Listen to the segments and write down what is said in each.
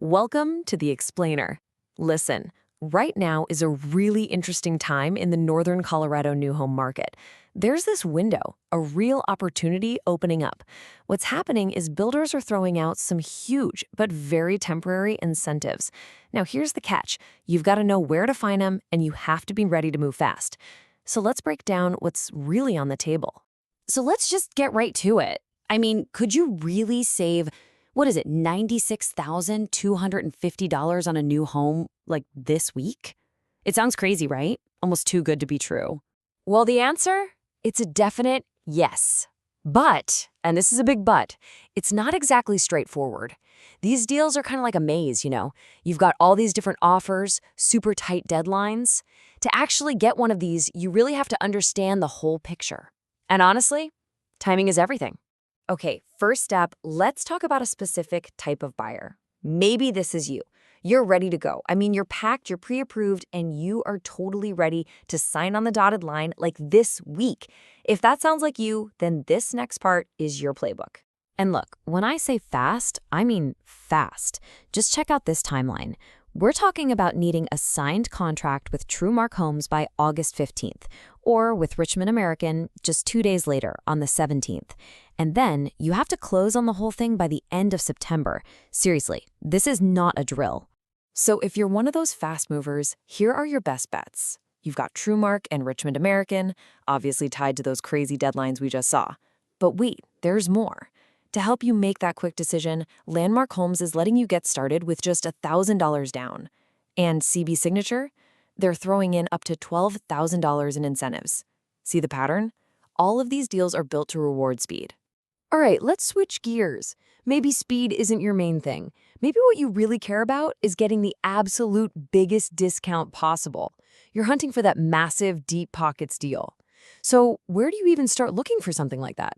Welcome to the Explainer. Listen, right now is a really interesting time in the northern Colorado new home market. There's this window, a real opportunity opening up. What's happening is builders are throwing out some huge but very temporary incentives. Now, here's the catch. You've got to know where to find them, and you have to be ready to move fast. So let's break down what's really on the table. So let's just get right to it. I mean, could you really save, $96,250 on a new home like this week? It sounds crazy, right? Almost too good to be true. Well, the answer? It's a definite yes. But, and this is a big but, it's not exactly straightforward. These deals are kind of like a maze, You've got all these different offers, super tight deadlines. To actually get one of these, you really have to understand the whole picture. And honestly, timing is everything. Okay, first step, let's talk about a specific type of buyer. Maybe this is you. You're ready to go. You're packed, you're pre-approved, and you are totally ready to sign on the dotted line like this week. If that sounds like you, then this next part is your playbook. And look, when I say fast, I mean fast. Just check out this timeline. We're talking about needing a signed contract with TrueMark Homes by August 15th, or with Richmond American just 2 days later on the 17th. And then you have to close on the whole thing by the end of September. Seriously, this is not a drill. So if you're one of those fast movers, here are your best bets. You've got TrueMark and Richmond American, obviously tied to those crazy deadlines we just saw. But wait, there's more. To help you make that quick decision, Landmark Homes is letting you get started with just $1,000 down. And CB Signature? They're throwing in up to $12,000 in incentives. See the pattern? All of these deals are built to reward speed. All right, let's switch gears. Maybe speed isn't your main thing. Maybe what you really care about is getting the absolute biggest discount possible. You're hunting for that massive, deep pockets deal. So where do you even start looking for something like that?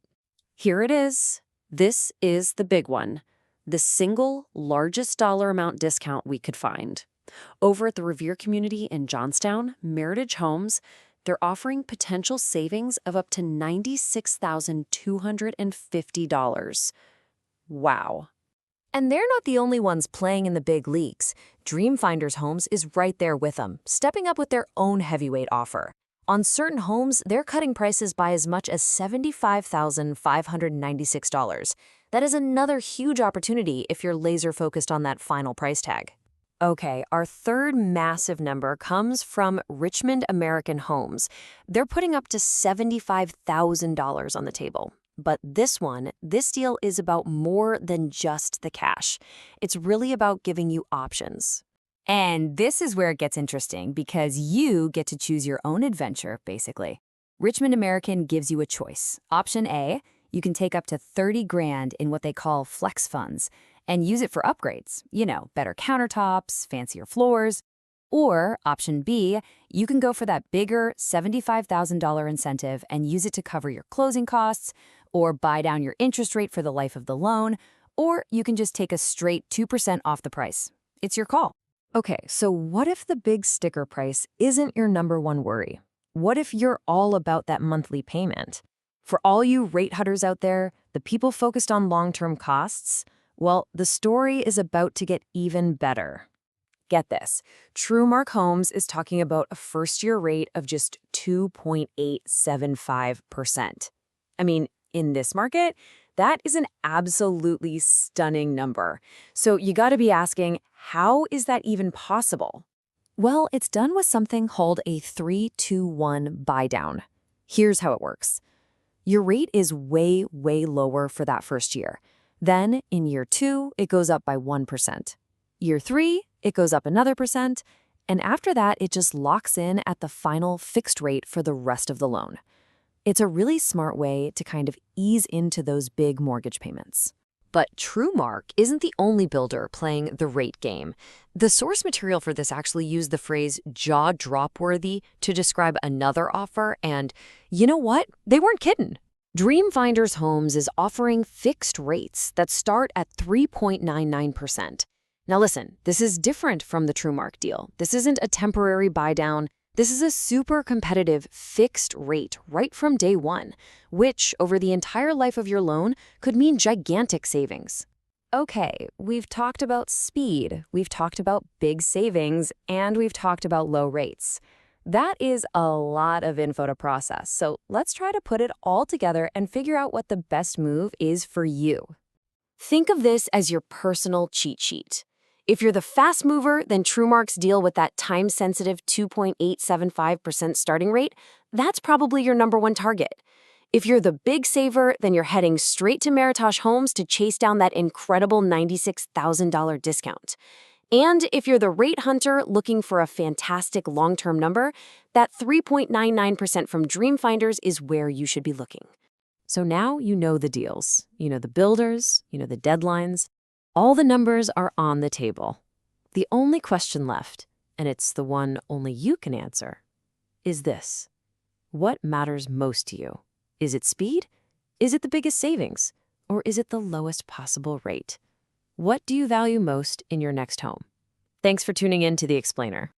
Here it is. This is the big one, the single largest dollar amount discount we could find. Over at the Revere community in Johnstown, Meritage Homes, they're offering potential savings of up to $96,250. Wow. And they're not the only ones playing in the big leagues. Dreamfinders Homes is right there with them, stepping up with their own heavyweight offer. On certain homes, they're cutting prices by as much as $75,596. That is another huge opportunity if you're laser focused on that final price tag. Okay, our third massive number comes from Richmond American Homes. They're putting up to $75,000 on the table. But this deal is about more than just the cash. It's really about giving you options. And this is where it gets interesting because you get to choose your own adventure, basically. Richmond American gives you a choice. Option A, you can take up to $30,000 in what they call flex funds and use it for upgrades. Better countertops, fancier floors. Or option B, you can go for that bigger $75,000 incentive and use it to cover your closing costs or buy down your interest rate for the life of the loan, or you can just take a straight 2% off the price. It's your call. Okay, so what if the big sticker price isn't your number one worry? What if you're all about that monthly payment? For all you rate hunters out there, the people focused on long-term costs, well, the story is about to get even better. Get this, TrueMark Homes is talking about a first-year rate of just 2.875%. In this market, that is an absolutely stunning number. So you got to be asking, how is that even possible? Well, it's done with something called a 3-2-1 buy down. Here's how it works. Your rate is way, way lower for that first year. Then in year 2, it goes up by 1%. Year 3, it goes up another percent. And after that, it just locks in at the final fixed rate for the rest of the loan. It's a really smart way to kind of ease into those big mortgage payments. But TrueMark isn't the only builder playing the rate game. The source material for this actually used the phrase jaw-drop-worthy to describe another offer, and you know what? They weren't kidding. Dreamfinders Homes is offering fixed rates that start at 3.99%. Now listen, this is different from the TrueMark deal. This isn't a temporary buy down. This is a super competitive fixed rate right from day one, which over the entire life of your loan could mean gigantic savings. Okay, we've talked about speed, we've talked about big savings, and we've talked about low rates. That is a lot of info to process, so let's try to put it all together and figure out what the best move is for you. Think of this as your personal cheat sheet. If you're the fast mover, then TrueMark's deal with that time-sensitive 2.875% starting rate, that's probably your number one target. If you're the big saver, then you're heading straight to Meritage Homes to chase down that incredible $96,000 discount. And if you're the rate hunter looking for a fantastic long-term number, that 3.99% from Dreamfinders is where you should be looking. So now you know the deals, you know the builders, you know the deadlines. All the numbers are on the table. The only question left, and it's the one only you can answer, is this. What matters most to you? Is it speed? Is it the biggest savings? Or is it the lowest possible rate? What do you value most in your next home? Thanks for tuning in to The Explainer.